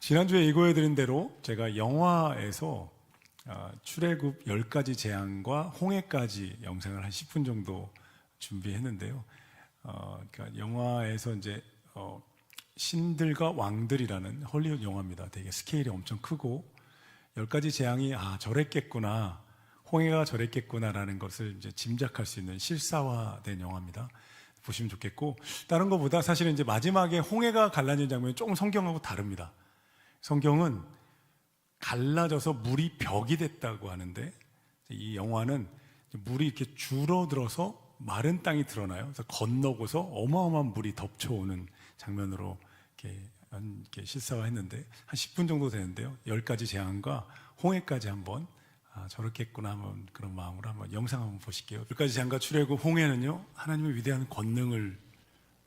지난주에 예고해드린 대로 제가 영화에서 출애굽 10가지 재앙과 홍해까지 영상을 한 10분 정도 준비했는데요. 그러니까 영화에서 이제 신들과 왕들이라는 헐리우드 영화입니다. 되게 스케일이 엄청 크고 10가지 재앙이 저랬겠구나, 홍해가 저랬겠구나라는 것을 이제 짐작할 수 있는 실사화된 영화입니다. 보시면 좋겠고, 다른 것보다 사실은 이제 마지막에 홍해가 갈라진 장면이 조금 성경하고 다릅니다. 성경은 갈라져서 물이 벽이 됐다고 하는데, 이 영화는 물이 이렇게 줄어들어서 마른 땅이 드러나요. 그래서 건너고서 어마어마한 물이 덮쳐오는 장면으로 이렇게 실사화했는데 한 10분 정도 되는데요. 10가지 재앙과 홍해까지 한번 저렇겠구나 한번 그런 마음으로 한번 영상 한번 보실게요. 10가지 재앙과 출애굽 홍해는요, 하나님의 위대한 권능을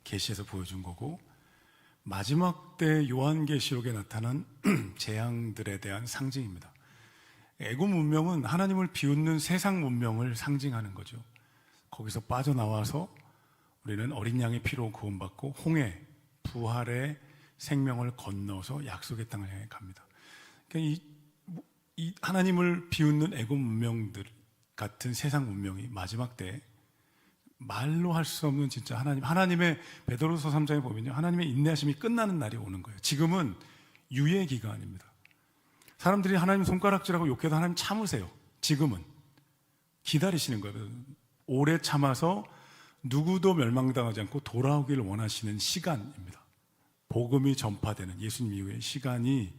계시해서 보여준 거고, 마지막 때 요한계시록에 나타난 재앙들에 대한 상징입니다. 애굽 문명은 하나님을 비웃는 세상 문명을 상징하는 거죠. 거기서 빠져나와서 우리는 어린 양의 피로 구원받고 홍해, 부활의 생명을 건너서 약속의 땅을 향해 갑니다. 그러니까 이 하나님을 비웃는 애굽 문명들 같은 세상 문명이 마지막 때 말로 할 수 없는 진짜 하나님의 베드로서 3장에 보면요, 하나님의 인내하심이 끝나는 날이 오는 거예요. 지금은 유예 기간입니다. 사람들이 하나님 손가락질하고 욕해도 하나님 참으세요. 지금은 기다리시는 거예요. 오래 참아서 누구도 멸망당하지 않고 돌아오기를 원하시는 시간입니다. 복음이 전파되는 예수님 이후의 시간이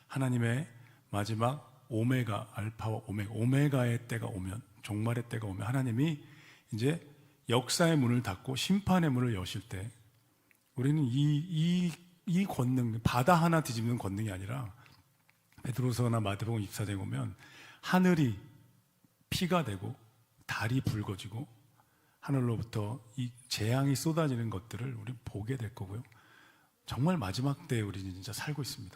하나님의 마지막 오메가, 알파와 오메가의 때가 오면, 종말의 때가 오면 하나님이 이제 역사의 문을 닫고 심판의 문을 여실 때, 우리는 이 권능, 바다 하나 뒤집는 권능이 아니라 베드로서나 마태복음 24장에 보면 하늘이 피가 되고 달이 붉어지고 하늘로부터 이 재앙이 쏟아지는 것들을 우리 보게 될 거고요. 정말 마지막 때에 우리는 진짜 살고 있습니다.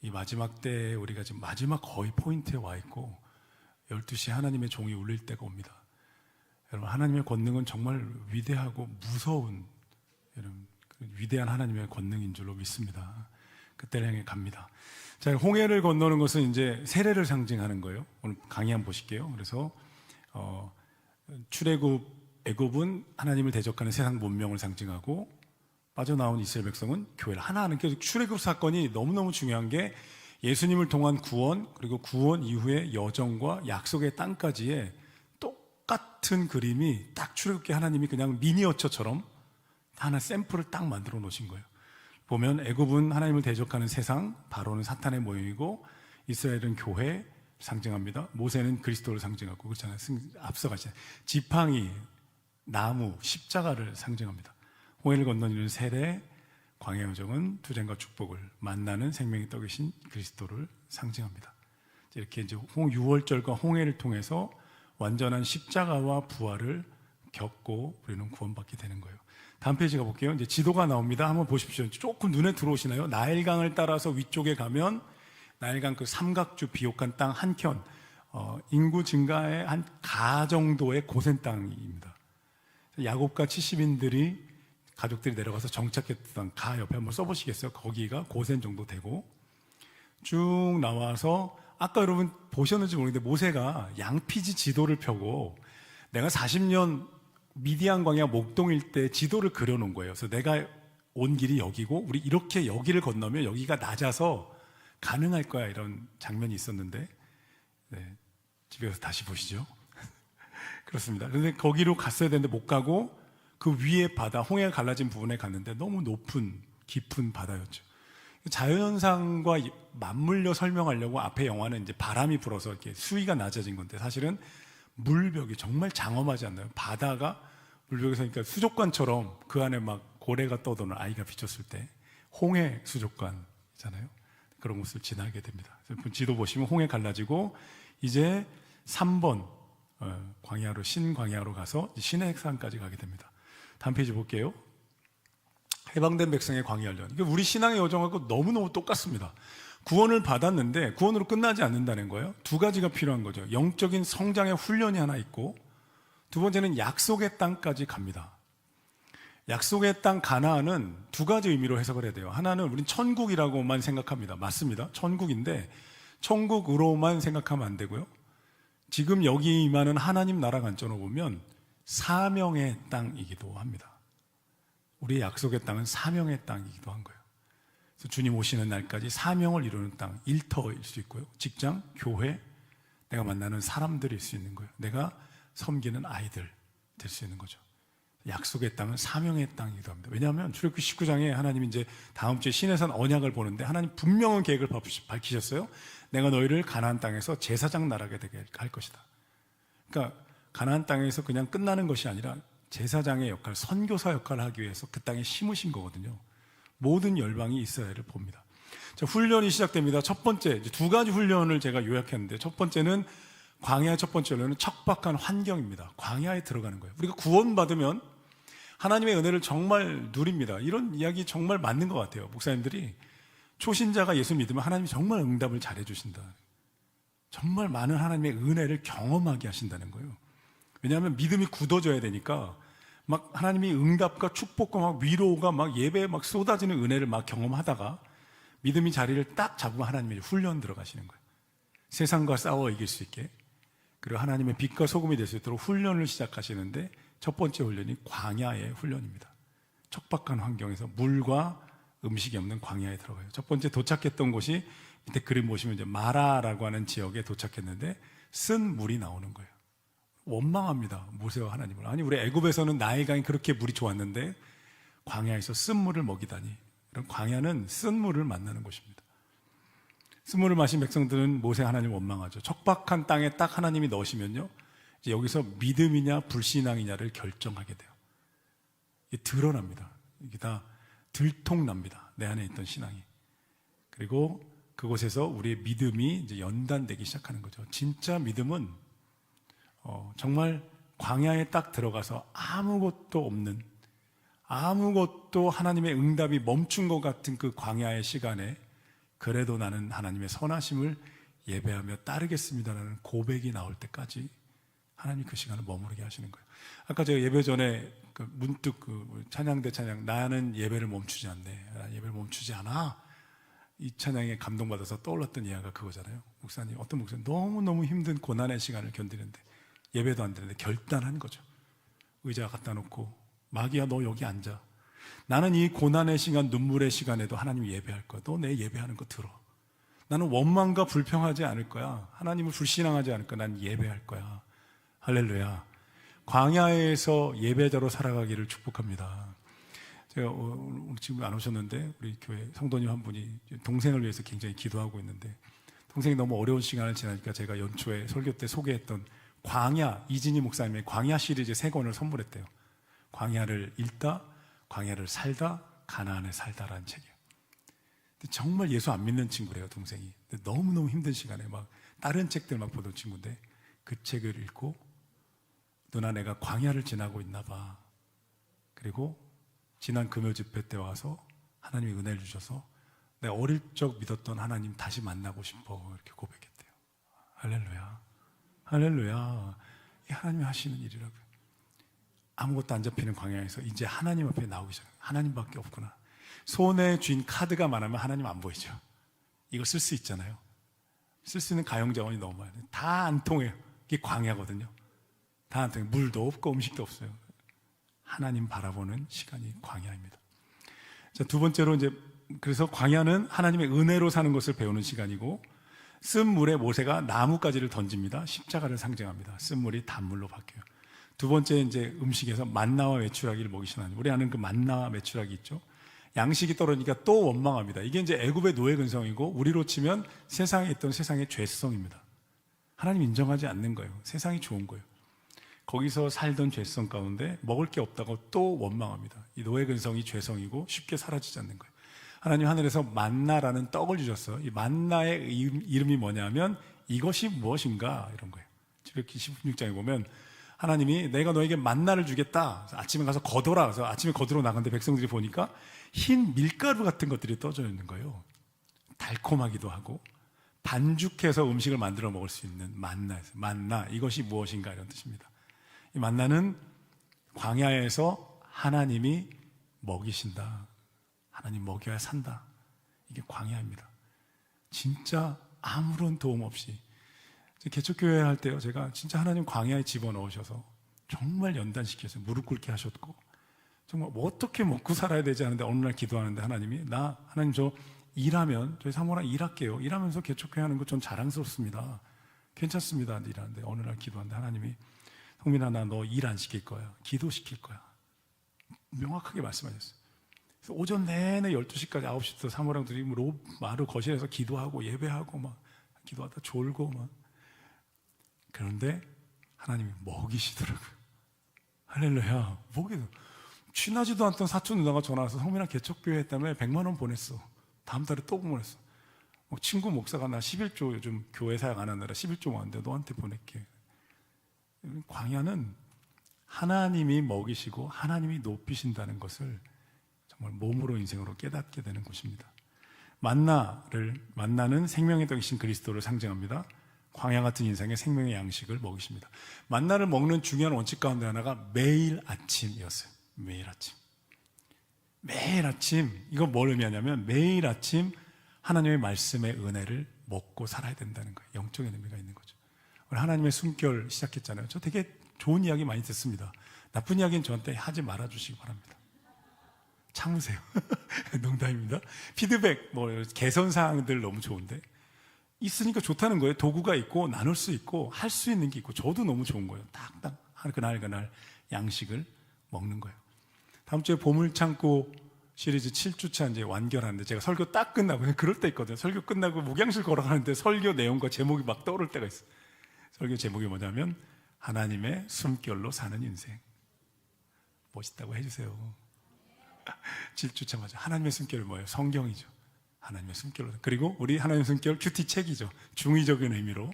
이 마지막 때에 우리가 지금 마지막 거의 포인트에 와 있고 12시에 하나님의 종이 울릴 때가 옵니다. 여러분, 하나님의 권능은 정말 위대하고 무서운, 여러분, 위대한 하나님의 권능인 줄로 믿습니다. 그때를 향해 갑니다. 자, 홍해를 건너는 것은 이제 세례를 상징하는 거예요. 오늘 강의 한번 보실게요. 그래서 출애굽, 애굽은 하나님을 대적하는 세상 문명을 상징하고, 빠져나온 이스라엘 백성은 교회를 하나 하는. 그래서 출애굽 사건이 너무너무 중요한 게 예수님을 통한 구원, 그리고 구원 이후의 여정과 약속의 땅까지의 똑같은 그림이 딱 출애굽기 하나님이 그냥 미니어처처럼 하나 샘플을 딱 만들어 놓으신 거예요. 보면 애굽은 하나님을 대적하는 세상, 바로는 사탄의 모형이고, 이스라엘은 교회 상징합니다. 모세는 그리스도를 상징하고, 그렇잖아요. 앞서가시잖아요. 지팡이, 나무, 십자가를 상징합니다. 홍해를 건너는 세례, 광야 여정은 투쟁과 축복을, 만나는 생명의 떡이신 그리스도를 상징합니다. 이렇게 이제 6월절과 홍해를 통해서 완전한 십자가와 부활을 겪고 우리는 구원받게 되는 거예요. 다음 페이지 가볼게요. 이제 지도가 나옵니다. 한번 보십시오. 조금 눈에 들어오시나요? 나일강을 따라서 위쪽에 가면 나일강 그 삼각주 비옥한 땅 한켠, 인구 증가의 한 가 정도의 고센 땅입니다. 야곱과 70인들이 가족들이 내려가서 정착했던 가 옆에 한번 써보시겠어요? 거기가 고센 정도 되고, 쭉 나와서 아까 여러분 보셨는지 모르겠는데 모세가 양피지 지도를 펴고 내가 40년 미디안 광야 목동일 때 지도를 그려놓은 거예요. 그래서 내가 온 길이 여기고 우리 이렇게 여기를 건너면 여기가 낮아서 가능할 거야, 이런 장면이 있었는데, 집에 가서 다시 보시죠. 그렇습니다. 그런데 거기로 갔어야 되는데 못 가고 그 위에 바다, 홍해가 갈라진 부분에 갔는데 너무 높은 깊은 바다였죠. 자연현상과 맞물려 설명하려고 앞에 영화는 이제 바람이 불어서 이렇게 수위가 낮아진 건데, 사실은 물벽이 정말 장엄하지 않나요? 바다가 물벽에서, 그러니까 수족관처럼 그 안에 막 고래가 떠도는, 아이가 비쳤을 때 홍해 수족관이잖아요. 그런 곳을 지나게 됩니다. 지도 보시면 홍해 갈라지고 이제 3번 광야로, 신광야로 가서 시내산까지 가게 됩니다. 다음 페이지 볼게요. 해방된 백성의 광야 훈련. 우리 신앙의 여정하고 너무너무 똑같습니다. 구원을 받았는데 구원으로 끝나지 않는다는 거예요. 두 가지가 필요한 거죠. 영적인 성장의 훈련이 하나 있고, 두 번째는 약속의 땅까지 갑니다. 약속의 땅 가나안은 두 가지 의미로 해석을 해야 돼요. 하나는 우린 천국이라고만 생각합니다. 맞습니다. 천국인데 천국으로만 생각하면 안 되고요. 지금 여기 임하는 하나님 나라 관점으로 보면 사명의 땅이기도 합니다. 우리의 약속의 땅은 사명의 땅이기도 한 거예요. 그래서 주님 오시는 날까지 사명을 이루는 땅, 일터일 수 있고요. 직장, 교회, 내가 만나는 사람들일 수 있는 거예요. 내가 섬기는 아이들 될 수 있는 거죠. 약속의 땅은 사명의 땅이기도 합니다. 왜냐하면 출애굽기 19장에 하나님이 이제 다음 주에 시내산 언약을 보는데 하나님 분명한 계획을 밝히셨어요. 내가 너희를 가나안 땅에서 제사장 나라가 되게 할 것이다. 그러니까 가나안 땅에서 그냥 끝나는 것이 아니라 제사장의 역할, 선교사 역할을 하기 위해서 그 땅에 심으신 거거든요. 모든 열방이 이스라엘을 봅니다. 자, 훈련이 시작됩니다. 첫 번째, 두 가지 훈련을 제가 요약했는데, 첫 번째는 광야의 첫 번째 훈련은 척박한 환경입니다. 광야에 들어가는 거예요. 우리가 구원받으면 하나님의 은혜를 정말 누립니다. 이런 이야기 정말 맞는 것 같아요. 목사님들이 초신자가 예수 믿으면 하나님이 정말 응답을 잘해 주신다. 정말 많은 하나님의 은혜를 경험하게 하신다는 거예요. 왜냐하면 믿음이 굳어져야 되니까 막 하나님이 응답과 축복과 막 위로가 막 예배에 막 쏟아지는 은혜를 막 경험하다가 믿음이 자리를 딱 잡으면 하나님이 훈련 들어가시는 거예요. 세상과 싸워 이길 수 있게. 그리고 하나님의 빛과 소금이 될 수 있도록 훈련을 시작하시는데 첫 번째 훈련이 광야의 훈련입니다. 척박한 환경에서 물과 음식이 없는 광야에 들어가요. 첫 번째 도착했던 곳이 밑에 그림 보시면 이제 마라라고 하는 지역에 도착했는데 쓴 물이 나오는 거예요. 원망합니다. 모세와 하나님을. 아니 우리 애굽에서는 나일강이 그렇게 물이 좋았는데 광야에서 쓴 물을 먹이다니. 이런 광야는 쓴 물을 만나는 곳입니다. 쓴 물을 마신 백성들은 모세 하나님을 원망하죠. 척박한 땅에 딱 하나님이 넣으시면요, 이제 여기서 믿음이냐 불신앙이냐를 결정하게 돼요. 이게 드러납니다. 이게 다 들통납니다. 내 안에 있던 신앙이. 그리고 그곳에서 우리의 믿음이 이제 연단되기 시작하는 거죠. 진짜 믿음은 정말 광야에 딱 들어가서 아무것도 없는, 아무것도 하나님의 응답이 멈춘 것 같은 그 광야의 시간에 그래도 나는 하나님의 선하심을 예배하며 따르겠습니다라는 고백이 나올 때까지 하나님이 그 시간을 머무르게 하시는 거예요. 아까 제가 예배 전에 문득 찬양 대 찬양, 나는 예배를 멈추지 않네, 나는 예배를 멈추지 않아, 이 찬양에 감동받아서 떠올랐던 이야기가 그거잖아요. 목사님, 어떤 목사님 너무너무 힘든 고난의 시간을 견디는데 예배도 안 되는데 결단한 거죠. 의자 갖다 놓고 마귀야 너 여기 앉아, 나는 이 고난의 시간, 눈물의 시간에도 하나님 예배할 거야. 너 내 예배하는 거 들어. 나는 원망과 불평하지 않을 거야. 하나님을 불신앙하지 않을 거야. 난 예배할 거야. 할렐루야. 광야에서 예배자로 살아가기를 축복합니다. 제가 오늘 지금 안 오셨는데 우리 교회 성도님 한 분이 동생을 위해서 굉장히 기도하고 있는데, 동생이 너무 어려운 시간을 지나니까 제가 연초에 설교 때 소개했던 광야, 이진희 목사님의 광야 시리즈 3권을 선물했대요. 광야를 읽다, 광야를 살다, 가나안에 살다라는 책이에요. 근데 정말 예수 안 믿는 친구래요, 동생이. 근데 너무너무 힘든 시간에 막 다른 책들 막 보던 친구인데 그 책을 읽고, 누나 내가 광야를 지나고 있나 봐. 그리고 지난 금요 집회 때 와서 하나님이 은혜를 주셔서 내가 어릴 적 믿었던 하나님 다시 만나고 싶어, 이렇게 고백했대요. 할렐루야. 할렐루야. 이 하나님이 하시는 일이라고요. 아무것도 안 잡히는 광야에서 이제 하나님 앞에 나오기 시작해요. 하나님밖에 없구나. 손에 쥔 카드가 많으면 하나님 안 보이죠. 이거 쓸 수 있잖아요. 쓸 수 있는 가용자원이 너무 많아요. 다 안 통해요. 이게 광야거든요. 다 안 통해요. 물도 없고 음식도 없어요. 하나님 바라보는 시간이 광야입니다. 자, 두 번째로 이제 그래서 광야는 하나님의 은혜로 사는 것을 배우는 시간이고, 쓴 물에 모세가 나뭇가지를 던집니다. 십자가를 상징합니다. 쓴 물이 단물로 바뀌어요. 두 번째 이제 음식에서 만나와 메추라기를 먹이신 하나님. 우리 아는 그 만나와 메추라기 있죠. 양식이 떨어지니까 또 원망합니다. 이게 이제 애굽의 노예 근성이고 우리로 치면 세상에 있던 세상의 죄성입니다. 하나님 인정하지 않는 거예요. 세상이 좋은 거예요. 거기서 살던 죄성 가운데 먹을 게 없다고 또 원망합니다. 이 노예 근성이 죄성이고 쉽게 사라지지 않는 거예요. 하나님 하늘에서 만나라는 떡을 주셨어요. 이 만나의 이름이 뭐냐면 이것이 무엇인가 이런 거예요. 출애굽기 16장에 보면 하나님이 내가 너에게 만나를 주겠다. 아침에 가서 거둬라. 그래서 아침에 거두러 나갔는데 백성들이 보니까 흰 밀가루 같은 것들이 떠져 있는 거예요. 달콤하기도 하고 반죽해서 음식을 만들어 먹을 수 있는 만나, 이것이 무엇인가 이런 뜻입니다. 이 만나는 광야에서 하나님이 먹이신다. 하나님 먹여야 산다. 이게 광야입니다. 진짜 아무런 도움 없이 개척교회 할 때요, 제가 진짜 하나님 광야에 집어넣으셔서 정말 연단시켜서 무릎 꿇게 하셨고, 정말 뭐 어떻게 먹고 살아야 되지 않은데 어느 날 기도하는데 하나님 저 일하면 저희 사모랑 일할게요. 일하면서 개척교회 하는 거 전 자랑스럽습니다. 괜찮습니다. 일하는데 어느 날 기도하는데 하나님이 성민아, 나 너 일 안 시킬 거야. 기도시킬 거야. 명확하게 말씀하셨어요. 그래서 오전 내내 12시까지 9시부터 사모랑 둘이 마루 거실에서 기도하고 예배하고 막 기도하다 졸고 막. 그런데 하나님이 먹이시더라고요. 할렐루야. 먹이도 친하지도 않던 사촌 누나가 전화 와서 성민아 개척교회 했다며 100만 원 보냈어. 다음 달에 또 보냈어. 친구 목사가 나 11조 요즘 교회 사역 안 하느라 11조 왔는데 너한테 보낼게. 광야는 하나님이 먹이시고 하나님이 높이신다는 것을 정말 몸으로 인생으로 깨닫게 되는 곳입니다. 만나는 생명의 떡이신 그리스도를 상징합니다. 광야 같은 인생의 생명의 양식을 먹이십니다. 만나를 먹는 중요한 원칙 가운데 하나가 매일 아침이었어요. 매일 아침. 이거 뭘 의미하냐면 매일 아침 하나님의 말씀의 은혜를 먹고 살아야 된다는 거예요. 영적인 의미가 있는 거죠. 오늘 하나님의 숨결 시작했잖아요. 저 되게 좋은 이야기 많이 듣습니다. 나쁜 이야기는 저한테 하지 말아주시기 바랍니다. 참으세요. 농담입니다. 피드백, 개선 사항들 너무 좋은데 있으니까 좋다는 거예요. 도구가 있고 나눌 수 있고 할 수 있는 게 있고 저도 너무 좋은 거예요. 딱딱 그날 양식을 먹는 거예요. 다음 주에 보물창고 시리즈 7주차 이제 완결하는데 제가 설교 딱 끝나고 그럴 때 있거든요. 설교 끝나고 목양실 걸어가는데 설교 내용과 제목이 막 떠오를 때가 있어요. 설교 제목이 뭐냐면 하나님의 숨결로 사는 인생. 멋있다고 해주세요. 7주차 맞아. 하나님의 숨결은 뭐예요? 성경이죠. 하나님의 숨결로. 그리고 우리 하나님의 숨결 큐티 책이죠. 중의적인 의미로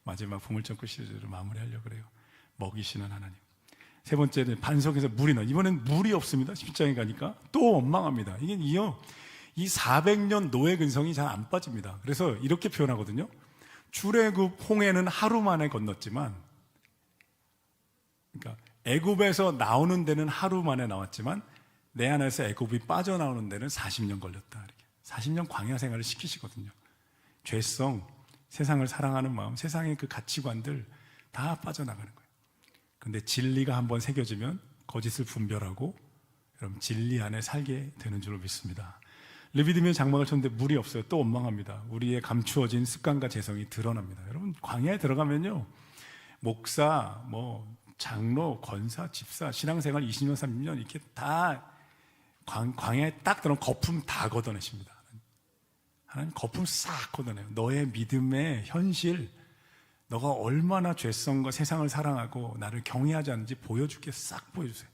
마지막 보물창고 시리즈를 마무리하려고 그래요. 먹이시는 하나님. 세 번째는 반석에서 물이 나. 이번엔 물이 없습니다. 10장에 가니까 또 원망합니다. 이 400년 노예 근성이 잘 안 빠집니다. 그래서 이렇게 표현하거든요. 출애굽 홍해는 하루 만에 건넜지만, 그러니까 애굽에서 나오는 데는 하루 만에 나왔지만 내 안에서 애굽이 빠져나오는 데는 40년 걸렸다. 이렇게 40년 광야 생활을 시키시거든요. 죄성, 세상을 사랑하는 마음, 세상의 그 가치관들 다 빠져나가는 거예요. 근데 진리가 한번 새겨지면 거짓을 분별하고 여러분 진리 안에 살게 되는 줄로 믿습니다. 르비딤의 장막을 쳤는데 물이 없어요. 또 원망합니다. 우리의 감추어진 습관과 재성이 드러납니다. 여러분 광야에 들어가면요, 목사, 장로, 권사, 집사, 신앙생활 20년, 30년 이렇게 다 광야에 딱 들어오면 거품 다 걷어내십니다. 하나님 거품 싹 걷어내요. 너의 믿음의 현실, 너가 얼마나 죄성과 세상을 사랑하고 나를 경외하지 않는지 보여줄게. 싹 보여주세요.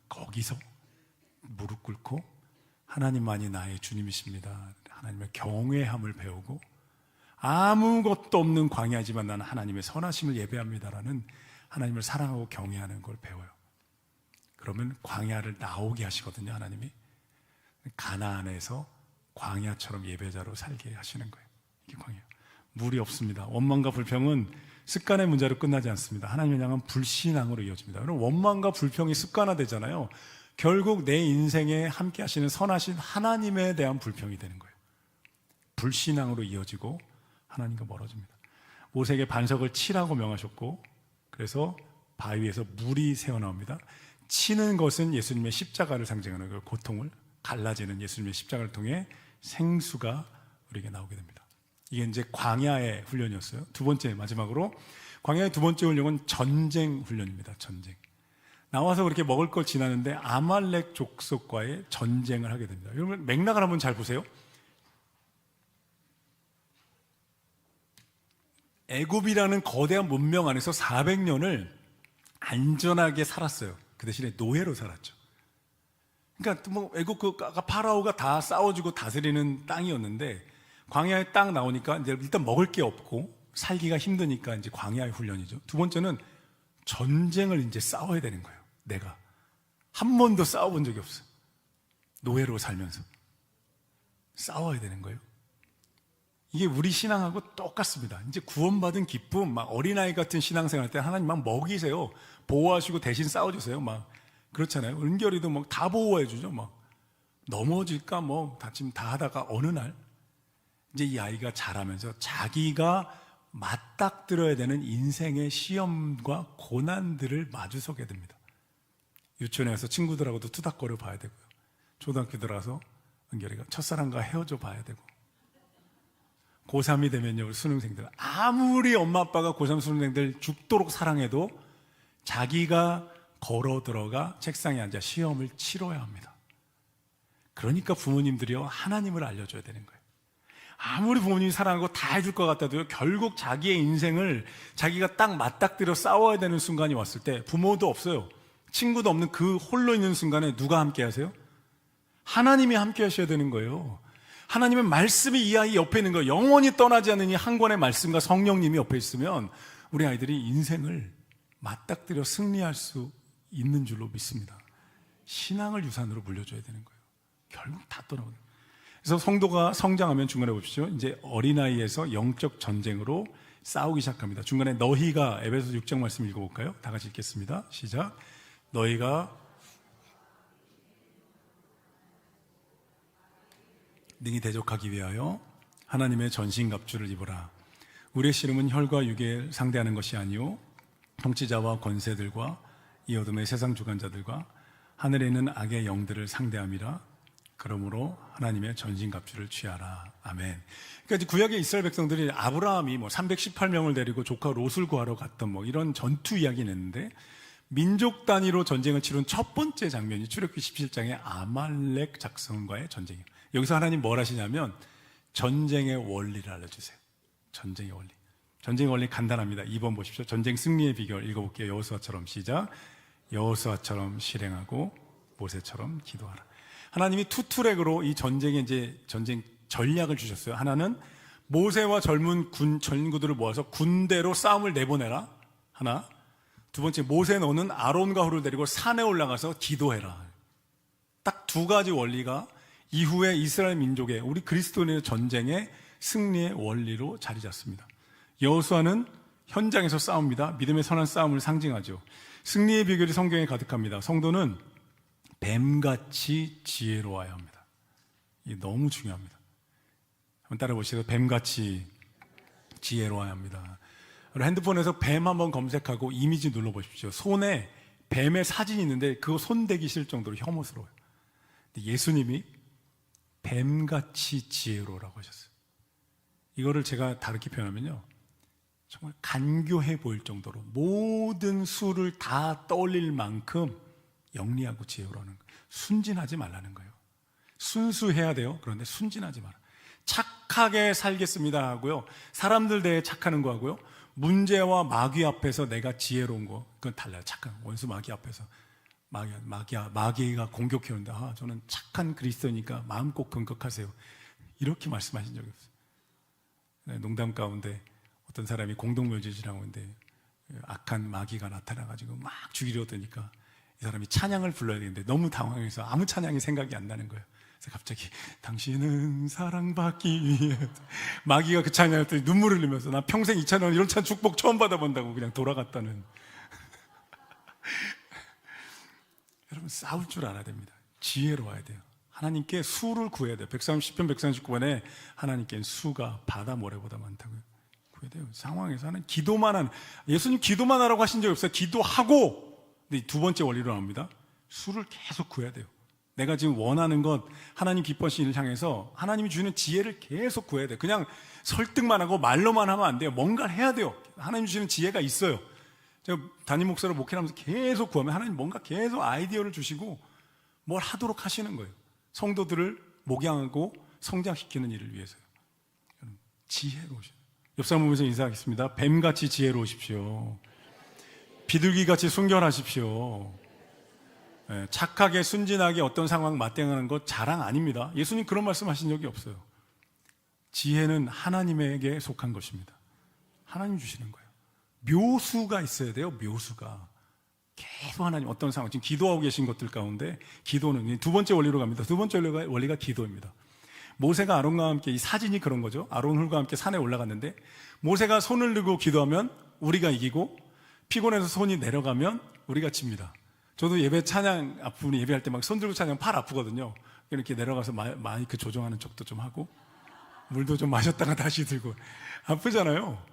거기서 무릎 꿇고 하나님만이 나의 주님이십니다. 하나님의 경외함을 배우고 아무것도 없는 광야지만 나는 하나님의 선하심을 예배합니다라는 하나님을 사랑하고 경외하는 걸 배워요. 그러면 광야를 나오게 하시거든요. 하나님이 가나안에서 광야처럼 예배자로 살게 하시는 거예요. 이게 광야예요. 물이 없습니다. 원망과 불평은 습관의 문제로 끝나지 않습니다. 하나님을 향한 불신앙으로 이어집니다. 그럼 원망과 불평이 습관화되잖아요. 결국 내 인생에 함께 하시는 선하신 하나님에 대한 불평이 되는 거예요. 불신앙으로 이어지고 하나님과 멀어집니다. 모세에게 반석을 치라고 명하셨고, 그래서 바위에서 물이 새어나옵니다. 치는 것은 예수님의 십자가를 상징하는 그 고통을, 갈라지는 예수님의 십자가를 통해 생수가 우리에게 나오게 됩니다. 이게 이제 광야의 훈련이었어요. 두 번째, 마지막으로 광야의 두 번째 훈련은 전쟁 훈련입니다. 전쟁. 나와서 그렇게 먹을 걸 지나는데 아말렉 족속과의 전쟁을 하게 됩니다. 여러분 맥락을 한번 잘 보세요. 애굽이라는 거대한 문명 안에서 400년을 안전하게 살았어요. 그 대신에 노예로 살았죠. 그러니까 애굽 파라오가 다 싸워주고 다스리는 땅이었는데 광야에 딱 나오니까 이제 일단 먹을 게 없고 살기가 힘드니까 이제 광야의 훈련이죠. 두 번째는 전쟁을 이제 싸워야 되는 거예요. 내가 한 번도 싸워본 적이 없어요. 노예로 살면서 싸워야 되는 거예요. 이게 우리 신앙하고 똑같습니다. 이제 구원받은 기쁨, 막 어린아이 같은 신앙생활 때 하나님 막 먹이세요. 보호하시고 대신 싸워주세요. 막 그렇잖아요. 은결이도 막 다 보호해주죠. 막 넘어질까 뭐 다짐 다 하다가 어느 날 이제 이 아이가 자라면서 자기가 맞닥뜨려야 되는 인생의 시험과 고난들을 마주서게 됩니다. 유치원에 가서 친구들하고도 투닥거려 봐야 되고요. 초등학교 들어가서 은결이가 첫사랑과 헤어져 봐야 되고, 고3이 되면요, 우리 수능생들 아무리 엄마 아빠가 고3 수능생들 죽도록 사랑해도 자기가 걸어 들어가 책상에 앉아 시험을 치러야 합니다. 그러니까 부모님들이요, 하나님을 알려줘야 되는 거예요. 아무리 부모님이 사랑하고 다 해줄 것 같아도요, 결국 자기의 인생을 자기가 딱 맞닥뜨려 싸워야 되는 순간이 왔을 때 부모도 없어요, 친구도 없는 그 홀로 있는 순간에 누가 함께 하세요? 하나님이 함께 하셔야 되는 거예요. 하나님의 말씀이 이 아이 옆에 있는 거예요. 영원히 떠나지 않는 이 한 권의 말씀과 성령님이 옆에 있으면 우리 아이들이 인생을 맞닥뜨려 승리할 수 있는 줄로 믿습니다. 신앙을 유산으로 물려줘야 되는 거예요. 결국 다 떠나거든요. 그래서 성도가 성장하면 중간에 보십시오, 이제 어린아이에서 영적 전쟁으로 싸우기 시작합니다. 중간에 너희가, 에베소 6장 말씀 읽어볼까요? 다 같이 읽겠습니다. 시작. 너희가 능히 대적하기 위하여 하나님의 전신갑주를 입어라. 우리의 씨름은 혈과 육에 상대하는 것이 아니요 통치자와 권세들과 이 어둠의 세상 주관자들과 하늘에 있는 악의 영들을 상대함이라. 그러므로 하나님의 전신갑주를 취하라. 아멘. 그러니까 구약의 이스라엘 백성들이 아브라함이 318명을 데리고 조카 롯을 구하러 갔던 이런 전투 이야기는 했는데, 민족 단위로 전쟁을 치른 첫 번째 장면이 출애굽기 17장의 아말렉 작성과의 전쟁이에요. 여기서 하나님 뭘 하시냐면 전쟁의 원리를 알려주세요. 전쟁의 원리. 전쟁의 원리 간단합니다. 2번 보십시오. 전쟁 승리의 비결 읽어볼게요. 여호수아처럼. 시작. 여호수아처럼 실행하고 모세처럼 기도하라. 하나님이 투트랙으로 이 전쟁의 이제 전쟁 전략을 주셨어요. 하나는 모세와 젊은 전구들을 모아서 군대로 싸움을 내보내라. 하나. 두 번째, 모세 너는 아론과 홀을 데리고 산에 올라가서 기도해라. 딱 두 가지 원리가 이후에 이스라엘 민족의, 우리 그리스도인의 전쟁의 승리의 원리로 자리 잡습니다. 여호수아는 현장에서 싸웁니다. 믿음의 선한 싸움을 상징하죠. 승리의 비결이 성경에 가득합니다. 성도는 뱀같이 지혜로워야 합니다. 이게 너무 중요합니다. 한번 따라 보시죠. 뱀같이 지혜로워야 합니다. 핸드폰에서 뱀 한번 검색하고 이미지 눌러보십시오. 손에 뱀의 사진이 있는데 그거 손대기 싫을 정도로 혐오스러워요. 근데 예수님이 뱀같이 지혜로우라고 하셨어요. 이거를 제가 다르게 표현하면요, 정말 간교해 보일 정도로 모든 수를 다 떠올릴 만큼 영리하고 지혜로우라는 거예요. 순진하지 말라는 거예요. 순수해야 돼요. 그런데 순진하지 마라. 착하게 살겠습니다 하고요, 사람들 대해 착하는 거 하고요, 문제와 마귀 앞에서 내가 지혜로운 거, 그건 달라요. 착한 원수 마귀 앞에서 마귀가 공격해 온다. 저는 착한 그리스도니까 마음 꼭 금격하세요. 이렇게 말씀하신 적이 없어요. 네, 농담 가운데 어떤 사람이 공동묘지지라고 하는데 악한 마귀가 나타나가지고 막 죽이려 드니까 이 사람이 찬양을 불러야 되는데 너무 당황해서 아무 찬양이 생각이 안 나는 거예요. 그래서 갑자기 당신은 사랑받기 위해, 마귀가 그 찬양을 했더니 눈물을 흘리면서 나 평생 이 찬양, 이런 찬 축복 처음 받아본다고 그냥 돌아갔다는. 여러분, 싸울 줄 알아야 됩니다. 지혜로워야 돼요. 하나님께 수를 구해야 돼요. 130편 139번에 하나님께는 수가 바다 모래보다 많다고요. 구해야 돼요. 상황에서 하는 기도만 하는, 예수님 기도만 하라고 하신 적이 없어요. 기도하고. 근데 두 번째 원리로 나옵니다. 수를 계속 구해야 돼요. 내가 지금 원하는 것, 하나님 기뻐하시는 일을 향해서 하나님이 주는 지혜를 계속 구해야 돼요. 그냥 설득만 하고 말로만 하면 안 돼요. 뭔가를 해야 돼요. 하나님 주시는 지혜가 있어요. 제가 담임 목사로 목회하면서 계속 구하면 하나님 뭔가 계속 아이디어를 주시고 뭘 하도록 하시는 거예요. 성도들을 목양하고 성장시키는 일을 위해서요. 지혜로우시죠. 옆 사람 보면서 인사하겠습니다. 뱀같이 지혜로우십시오. 비둘기같이 순결하십시오. 착하게 순진하게 어떤 상황 맞대응하는 것 자랑 아닙니다. 예수님 그런 말씀 하신 적이 없어요. 지혜는 하나님에게 속한 것입니다. 하나님 주시는 거예요. 묘수가 있어야 돼요. 묘수가 계속 하나님 어떤 상황, 지금 기도하고 계신 것들 가운데 기도는 두 번째 원리로 갑니다. 두 번째 원리가 기도입니다. 모세가 아론과 함께, 이 사진이 그런 거죠. 아론 훌과 함께 산에 올라갔는데 모세가 손을 들고 기도하면 우리가 이기고 피곤해서 손이 내려가면 우리가 집니다. 저도 예배 찬양 앞부분에 예배할 때 막 손 들고 찬양 팔 아프거든요. 이렇게 내려가서 마이크 조정하는 척도 좀 하고 물도 좀 마셨다가 다시 들고 아프잖아요.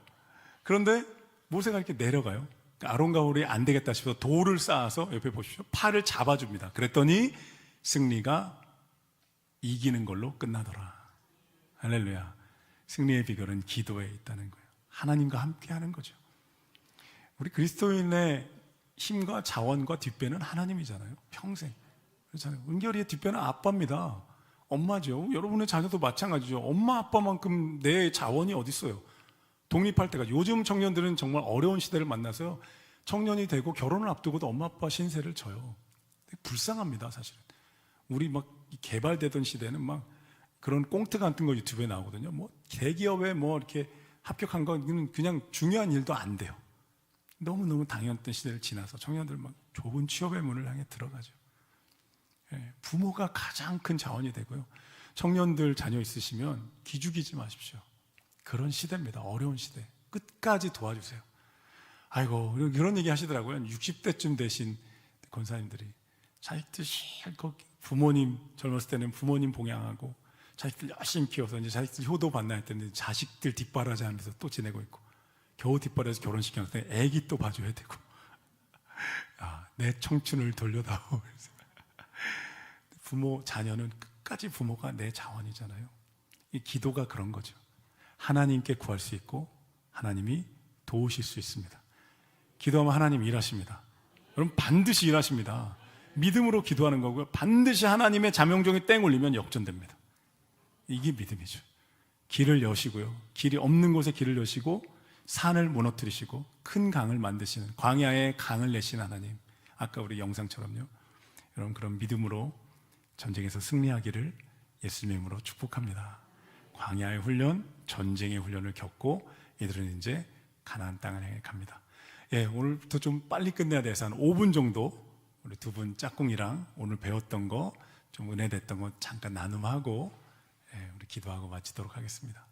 그런데 모세가 이렇게 내려가요. 아론과 홀이 안 되겠다 싶어서 돌을 쌓아서 옆에 보십시오. 팔을 잡아줍니다. 그랬더니 승리가 이기는 걸로 끝나더라. 할렐루야. 승리의 비결은 기도에 있다는 거예요. 하나님과 함께 하는 거죠. 우리 그리스도인의 힘과 자원과 뒷배는 하나님이잖아요. 평생. 그렇잖아요. 은결이의 뒷배는 아빠입니다. 엄마죠. 여러분의 자녀도 마찬가지죠. 엄마 아빠만큼 내 자원이 어디 있어요. 독립할 때가, 요즘 청년들은 정말 어려운 시대를 만나서요, 청년이 되고 결혼을 앞두고도 엄마 아빠 신세를 져요. 불쌍합니다, 사실은. 우리 막 개발되던 시대는 막 그런 꽁트 같은 거 유튜브에 나오거든요. 뭐 대기업에 뭐 이렇게 합격한 건 그냥 중요한 일도 안 돼요. 너무너무 당연했던 시대를 지나서 청년들 막 좋은 취업의 문을 향해 들어가죠. 부모가 가장 큰 자원이 되고요. 청년들 자녀 있으시면 기죽이지 마십시오. 그런 시대입니다. 어려운 시대. 끝까지 도와주세요. 아이고, 그런 얘기 하시더라고요. 60대쯤 되신 권사님들이 자식들 실컷 부모님, 젊었을 때는 부모님 봉양하고 자식들 열심히 키워서 이제 자식들 효도 받나 했더니 자식들 뒷바라지 하면서 또 지내고 있고, 겨우 뒷바라지 결혼시켰을 때 애기 또 봐줘야 되고, 내 청춘을 돌려다오. 부모, 자녀는 끝까지 부모가 내 자원이잖아요. 이 기도가 그런 거죠. 하나님께 구할 수 있고 하나님이 도우실 수 있습니다. 기도하면 하나님 일하십니다. 여러분, 반드시 일하십니다. 믿음으로 기도하는 거고요. 반드시 하나님의 자명종이 땡 울리면 역전됩니다. 이게 믿음이죠. 길을 여시고요. 길이 없는 곳에 길을 여시고 산을 무너뜨리시고 큰 강을 만드시는, 광야에 강을 내신 하나님. 아까 우리 영상처럼요. 여러분, 그런 믿음으로 전쟁에서 승리하기를 예수님의 이름으로 축복합니다. 광야의 훈련, 전쟁의 훈련을 겪고 이들은 이제 가나안 땅을 향해 갑니다. 오늘부터 좀 빨리 끝내야 돼서 한 5분 정도 우리 두 분 짝꿍이랑 오늘 배웠던 거, 좀 은혜됐던 거 잠깐 나눔하고 우리 기도하고 마치도록 하겠습니다.